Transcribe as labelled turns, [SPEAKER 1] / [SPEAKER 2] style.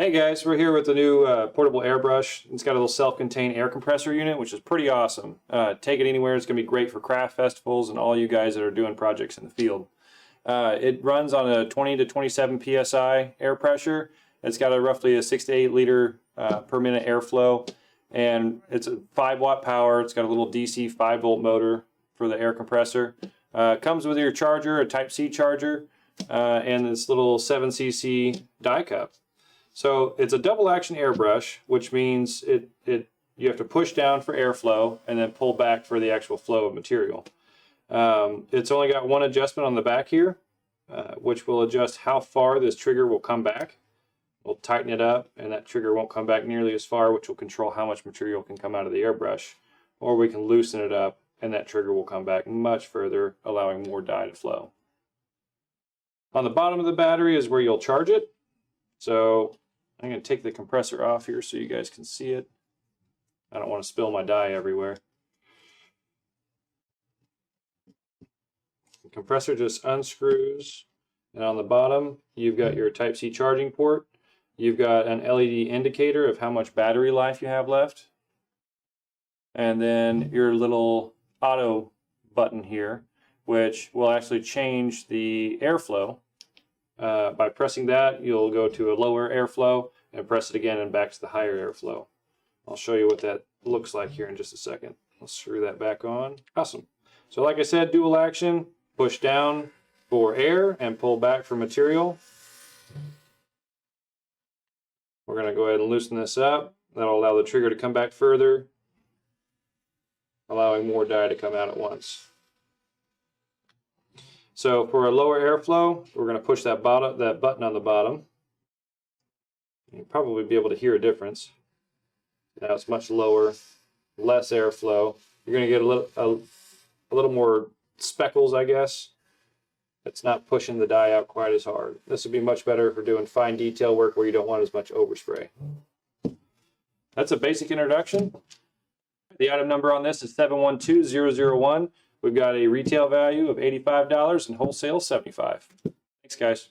[SPEAKER 1] Hey guys, we're here with the new portable airbrush. It's got a little self-contained air compressor unit, which is pretty awesome. Take it anywhere. It's going to be great for craft festivals and all you guys that are doing projects in the field. It runs on a 20 to 27 psi air pressure. It's got roughly a 6 to 8 liter per minute airflow, and it's a 5-watt power. It's got a little DC 5-volt motor for the air compressor. Comes with your charger, a Type-C charger, and this little 7cc die cup. So it's a double action airbrush, which means you have to push down for airflow and then pull back for the actual flow of material. It's only got one adjustment on the back here, which will adjust how far this trigger will come back. We'll tighten it up and that trigger won't come back nearly as far, which will control how much material can come out of the airbrush. Or we can loosen it up and that trigger will come back much further, allowing more dye to flow. On the bottom of the battery is where you'll charge it. So I'm going to take the compressor off here so you guys can see it. I don't want to spill my dye everywhere. The compressor just unscrews, and on the bottom you've got your Type-C charging port. You've got an LED indicator of how much battery life you have left. And then your little auto button here, which will actually change the airflow. By pressing that, you'll go to a lower airflow and press it again and back to the higher airflow. I'll show you what that looks like here in just a second. Let's screw that back on. Awesome. So like I said, dual action, push down for air and pull back for material. We're going to go ahead and loosen this up. That'll allow the trigger to come back further, allowing more dye to come out at once. So for a lower airflow, we're going to push that button on the bottom. You'll probably be able to hear a difference. Now it's much lower, less airflow. You're going to get a little more speckles, I guess. It's not pushing the dye out quite as hard. This would be much better for doing fine detail work where you don't want as much overspray. That's a basic introduction. The item number on this is 712001. We've got a retail value of $85 and wholesale $75. Thanks, guys.